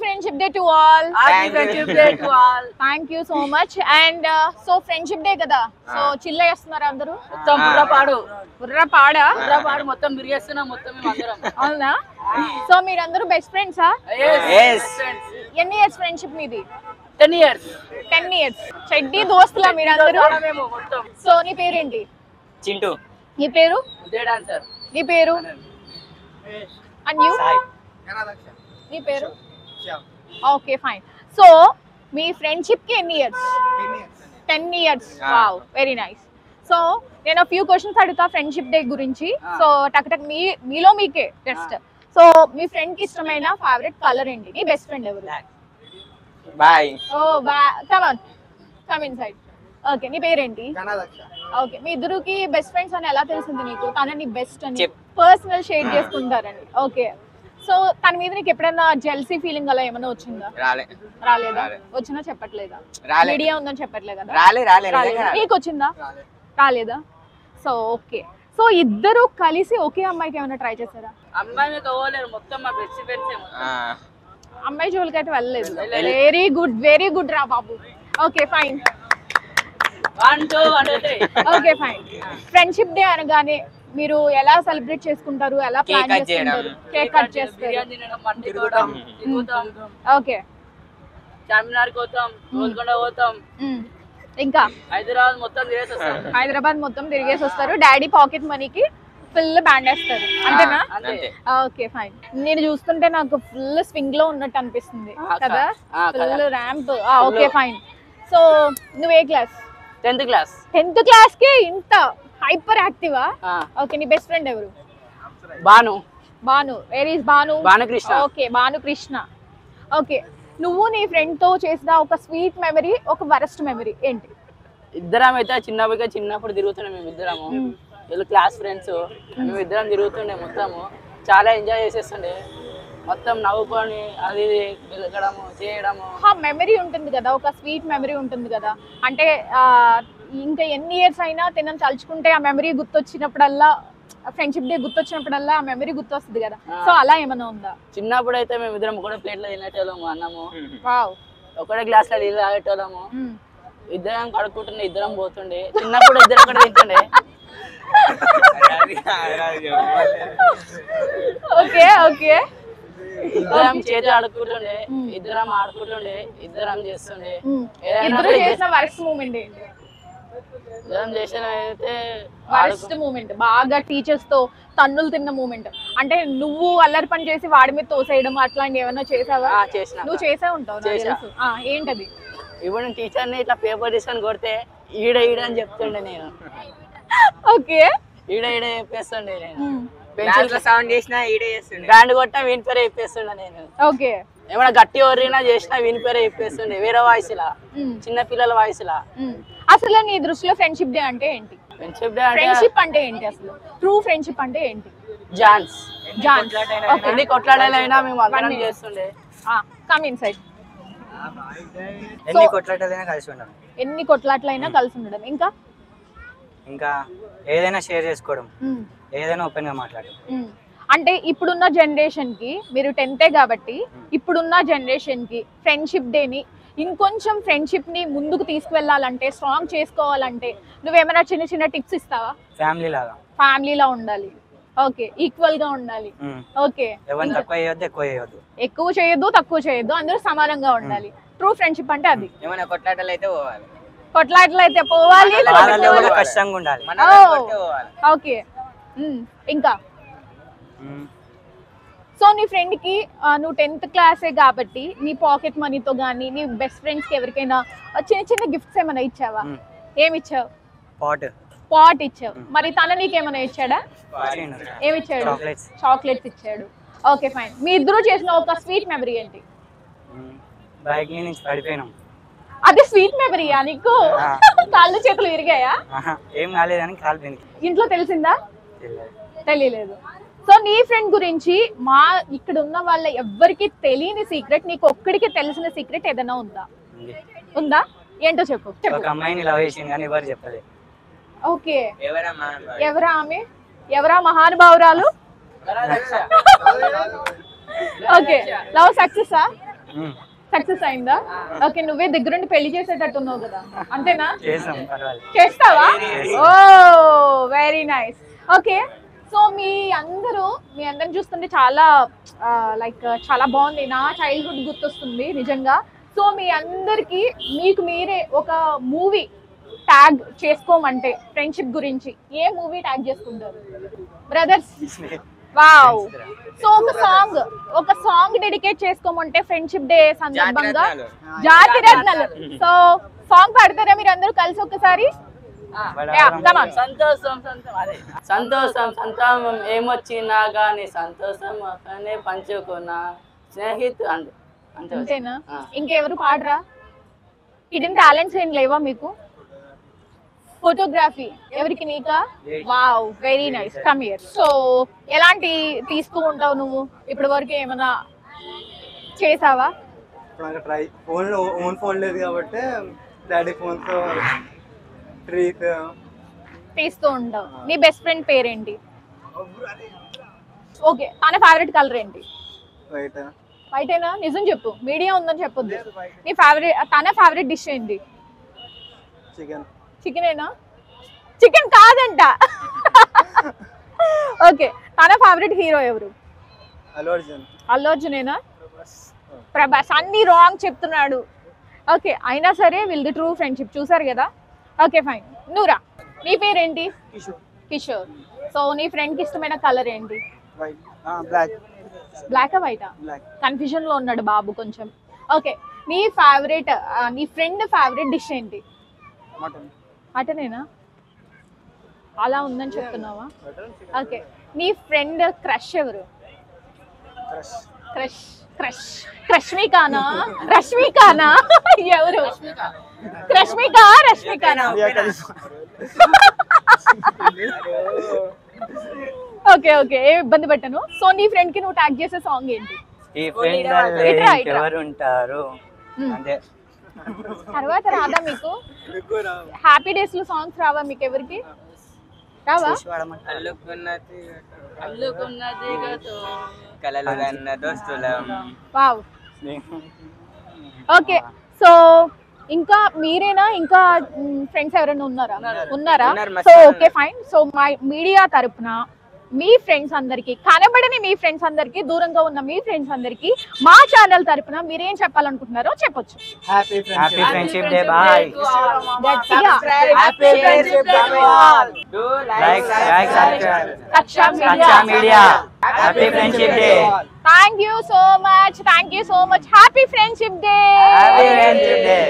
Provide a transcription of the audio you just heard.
friendship day to all. Happy friendship day to all. Thank you so much. And so friendship day kada. So chill చేస్తున్నారు అందరూ. మొత్తం బుర్రపాడు మొత్తం బిరిగేస్తున్నా మొత్తం మేము అందరం. అవునా? సో మీరందరూ బెస్ట్ ఫ్రెండ్సా? yes ఎన్ని ఇయర్స్ ఫ్రెండ్షిప్ మీది? 10 years. 10 years. చెడ్డీ దోస్తులా మీరందరూ? మేము మొత్తం. సో నీ పేరేంటి? చింటూ. నీ పేరు? Day dancer. నీ పేరు? And you? సాయి. నీ పేరు? Okay fine. సో మీ ఫ్రెండ్షిప్ కి ఎన్ని years? 10 years. Wow, very nice. So నేను ఫ్యూ క్వశ్చన్స్ అడుగుతా ఫ్రెండ్షిప్ డే గురించి. సో టక్ టక్ మీలో మీకే జస్ట్. సో మీ ఫ్రెండ్ కి ఇష్టమైన ఫేవరెట్ కలర్ ఏంటి? నీ బెస్ట్ ఫ్రెండ్ ఎవరు? Bye. Oh come inside. Okay, నీ పేరేంటి? ఓకే, మీ ఇద్దరికి బెస్ట్ ఫ్రెండ్స్ అని ఎలా తెలిసింది నీకు? తనని బెస్ట్ అని పర్సనల్ షేర్ చేసుకుంటారని. ఓకే, సో తన మీద నీకు ఎప్పుడైనా జెల్సీ ఫీలింగ్ అలా ఏమైనా వచ్చిందా? రాలేదా? వచ్చినా చెప్పట్లేదా? మీడియా ఉందని చెప్పట్లేదు కదా? నీకు వచ్చిందా? రాలేదా? సో ఓకే, సో ఇద్దరు కలిసి ఒకే అమ్మాయికి ఏమైనా ట్రై చేశారా? అమ్మాయి మీద పోలేరు, మొత్తం మా బెస్ట్ ఫ్రెండ్స్. అమ్మాయి జోలికి అయితే వెళ్ళలేదు. వెరీ గుడ్ రా బాబు. Okay fine. 1 2 1 2 3. Okay fine. Friendship day అనగానే మీరు ఎలా సెలబ్రేట్ చేసుకుంటారు? ఎలా ప్లాన్ చేసుకుంటారు? కేక్ కట్ చేస్తారు, బిర్యానీ తినడం, మండి తినడం, తిరుగుతాం. ఓకే, చార్మినార్ పోతాం, గోల్కొండ పోతాం, ఇంకా హైదరాబాద్ మొత్తం తిరిగేసి వస్తాం. హైదరాబాద్ మొత్తం తిరిగేసి వస్తారు. డాడీ పాకెట్ మనీకి ఫుల్ బ్యాండ్ వేస్తారు, అంతేనా? Okay fine. నేను చూస్తుంటే నాకు ఫుల్ స్వింగ్ లో ఉన్నట్టు అనిపిస్తుంది కదా, full ramp. Okay fine. So నువ్వే class? 10th class. 10th class కి ఇంత హైపర్ యాక్టివా? ఓకే, నీ బెస్ట్ ఫ్రెండ్ ఎవరు? Bhanu. Where is Bhanu? Bhanukrishna. Okay, Bhanukrishna. Okay, నువ్వు నీ ఫ్రెండ్ తో చేసిన ఒక స్వీట్ మెమరీ, ఒక వరస్ట్ మెమరీ ఏంటి? ఇద్దరం అయితే చిన్నప్పుడు తిరుగుతుండే మేము ఇద్దరము. వీళ్ళు క్లాస్ ఫ్రెండ్స్, మేము ఇద్దరం తిరుగుతుండే, మొత్తము చాలా ఎంజాయ్ చేసేస్తుండే, మొత్తం నవ్వుకొని అది వెళ్ళడము చేయడము. మెమరీ ఉంటుంది కదా, ఒక స్వీట్ మెమరీ ఉంటుంది కదా, అంటే ఇంకా ఎన్ని ఇయర్స్ అయినా తినని తలుచుకుంటే ఆ మెమరీ గుర్తొచ్చినప్పుడల్లా, ఫ్రెండ్షిప్ డే గుర్తొచ్చినప్పుడల్లా ఆ మెమరీ గుర్తొస్తుంది కదా. సో అలా ఏమైనా ఉందా? చిన్నప్పుడు అయితే మేము ఇద్దరం ఒకటే ప్లేట్లో తినేటోళ్ళము అన్నము, వావ్, ఒకటే గ్లాస్ లో నీళ్ళు తాగేటోళ్ళము, ఇద్దరం కడుక్కుంటుండే, ఇద్దరం పోతుండే. చిన్నప్పుడు ఇద్దరం కూడా తింటుండే. ఓకే ఓకే, ఇద్దరం చేతులు ఆడుకుంటుండే, ఇద్దరం ఆడుకుంటుండే, ఇద్దరం చేస్తుండే. ఇద్దరు చేసిన వరస్ట్ మూమెంట్ ఏంటి? ఇద్దరం చేసిన అయితే వరస్ట్ మూమెంట్, బాగా టీచర్స్ తో తన్నులు తిన్న మూమెంట్, అంటే నువ్వు అల్లరి పని చేసి వాడి మీద తోసేయడం అట్లాంటి ఏమైనా చేసావా? చేసిన. నువ్వు చేసే ఉంటావు నాకు తెలుసు. ఏంటది? ఇప్పుడు టీచర్ని ఇట్లా పేపర్ తీసుకొని కొడితే ఈడ అని చెప్తుండే నేను. ఓకే, ఈడ చెప్పేస్తుండే నేను. సౌండ్ చేసినా ఈడే చేస్తుండే, బ్యాండ్ కొట్టినా వీని పేరే చెప్పేస్తుండే నేను. ఓకే, ఏమైనా గట్టి ఒరినా చేసినా వీని పేరే చెప్పేస్తుండే, వేరే వాయిస్ లా, చిన్న పిల్లల వాయిస్ లా. అసలు నీ దృష్టిలో ఫ్రెండ్షిప్ డే అంటే ఏంటి? ఫ్రెండ్షిప్ అంటే ఏంటి అసలు? ట్రూ ఫ్రెండ్షిప్ అంటే ఏంటి? జాన్స్. ఓకే, ఎన్ని కొట్లాడైనా మేము అందరం చేస్తుండే. Come inside. ఎన్ని కొట్లాటలైనా కలిసి ఉండడం, ఎన్ని కొట్లాట్లైనా కలిసి ఉండడం, ఇంకా ఏదైనా షేర్ చేసుకోవడం, ఏదైనా ఓపెన్ గా మాట్లాడడం. అంటే ఇప్పుడున్న జనరేషన్ కి, మీరు 10th కాబట్టి ఇప్పుడున్న జనరేషన్ కి ఫ్రెండ్షిప్ డేని ఇంకొంచెం ఫ్రెండ్షిప్ ని ముందుకు తీసుకువెళ్ళాలంటే, స్ట్రాంగ్ చేసుకోవాలంటే నువ్వేమైనా చిన్న చిన్న టిప్స్ ఇస్తావా? ఫ్యామిలీలా ఉండాలి, ఓకే, ఈక్వల్ గా ఉండాలి, ఓకే, ఎక్కువ చేయొద్దు తక్కువ చేయొద్దు, అందరూ సమానంగా ఉండాలి. ట్రూ ఫ్రెండ్షిప్ అంటే అది. కొట్లాటలు అయితే పోవాలి, కష్టంగా ఉండాలి. ఓకే, ఇంకా సో నీ ఫ్రెండ్ కి నువ్వు 10th క్లాసే కాబట్టి నీ పాకెట్ మనీతో గానీ నీ బెస్ట్ ఫ్రెండ్స్ కి ఎవరికైనా చిన్న చిన్న గిఫ్ట్స్ ఏమైనా ఇచ్చావా? ఏమి ఇచ్చావు? పాట్ ఇచ్చావు. మరి తన నీకేమైనా ఇచ్చాడా? ఏమి ఇచ్చాడు? చాక్లెట్స్ ఇచ్చాడు. Okay fine. మీ ఇద్దరు చేసిన ఒక స్వీట్ మెమరీ ఏంటి? బైక్ నుంచి పడిపోయినాం. అది స్వీట్ మెమరీయా నీకు? కాళ్ళు చేతులు విరిగాయా? ఏం కాలేదని కాలు పోయింది. ఇంట్లో తెలిసిందా? తెలియలేదు. సో నీ ఫ్రెండ్ గురించి మా ఇక్కడ ఉన్న వాళ్ళ ఎవ్వరికి తెలియని సీక్రెట్, నీకు ఒక్కడికి తెలిసిన సీక్రెట్ ఏదైనా ఉందా? ఏంటో చెప్పు. ఒక అమ్మాయిని లవ్ చేసింది కానీ ఎవరు చెప్పలేదు. ఓకే, ఎవరా ఆమె? ఎవరా మహానుభావురాలు? ఓకే, లవ్ సక్సెసా? సక్సెస్ అయిందా? ఓకే, నువ్వే దగ్గరుండి పెళ్లి చేసేటట్టున్నావు కదా, అంతేనా? చేసాం పర్వాలేదు. చేస్తావా? Oh very nice. Okay, so మీ అందరిని చూస్తుంటే చాలా లైక్ చాలా బాగుంది, నా చైల్డ్హుడ్ గుర్తొస్తుంది నిజంగా. సో మీ అందరికి మీకు మీరే ఒక మూవీ ట్యాగ్ చేసుకోమంటే ఫ్రెండ్షిప్ గురించి ఏ మూవీ ట్యాగ్ చేసుకుంటారు బ్రదర్స్? వావ్. సో ఒక సాంగ్ డెడికేట్ చేసుకోమంటే ఫ్రెండ్షిప్ డే సందర్భంగా జాతి రత్నాలు. సో సాంగ్ పాడతారా మీరు అందరూ కలిసి ఒకసారి? సంతోషం సంతానం ఏమొచ్చినా గానీ సంతోషం అనే పంచుకున్నా స్నేహితు అంతేనా? ఇంకెవరు పాడరా? హిడెన్ టాలెంట్స్ ఏం లేవా మీకు? ఫోటోగ్రఫీ ఎవరికి? నీకా? Wow very nice. Come here. So ఎలాంటి తీస్తూ ఉంటావు నువ్వు? ఇప్పటి వరకు ఏమైనా చేసావా? ట్రై ఓన్ ఫోన్ లేదు కాబట్టి డాడీ ఫోన్ తో ట్రీట్ తీస్తూ ఉంటావు. నీ బెస్ట్ ఫ్రెండ్ పేరేంటి? ఓకే, తన ఫేవరెట్ కలర్ ఏంటి? వైట్. వైటేనా? నిజం చెప్పు, మీడియా ఉందని చెప్పొద్దు. నీ తన ఫేవరెట్ డిష్ ఏంటి? చికెన్. చికెనేనా? చికెన్ కాదంట. ఓకే, తన ఫేవరెట్ హీరో ఎవరు? అల్లు అర్జున్. అల్లు అర్జునేనా? ప్రభాస్. అన్ని రాంగ్ చెప్తున్నాడు. ఓకే, అయినా సరే వీళ్ళది ట్రూ ఫ్రెండ్షిప్, చూసారు కదా. Okay fine. నూరా, నీ పేరేంటి? కిషోర్. సో నీ ఫ్రెండ్కి ఇష్టమైన కలర్ ఏంటి? బ్లాక్. బ్లాకా వైటా? కన్ఫ్యూజన్ లో ఉన్నాడు బాబు కొంచెం. ఓకే, నీ ఫ్రెండ్ ఫేవరెట్ డిష్ ఏంటి? మటన్. మటనేనా? అలా ఉందని చెప్తున్నావా? ఓకే, నీ ఫ్రెండ్ క్రష్ ఎవరు? రష్మికానా? ఎవరు? రష్మికానా? ఓకే ఓకే, ఏ ఇబ్బంది పెట్టను. సో నీ ఫ్రెండ్ కి నువ్వు ట్యాగ్ చేసే సాంగ్ ఏంటి? ఈ ఫ్రెండ్ ఎవరు ఉంటారు అంటే తర్వాత రాదా మీకు? హ్యాపీ డేస్ లో సాంగ్స్ రావా మీకు ఎవరికి? రావా? వావ్. ఓకే, సో ఇంకా మీరేనా? ఇంకా ఫ్రెండ్స్ ఎవరైనా ఉన్నారా? So okay fine. సో మా మీడియా తరపున మీ ఫ్రెండ్స్ అందరికి, కనబడని మీ ఫ్రెండ్స్ అందరికి, దూరంగా ఉన్న మీ ఫ్రెండ్స్ అందరికి మా ఛానల్ తరపున మీరేం చెప్పాలనుకుంటున్నారో చెప్పొచ్చు. Happy friendship day. Bye. Like subscribe Aksha media. Happy friendship day. Thank you so much. Happy Friendship Day. Happy friendship day.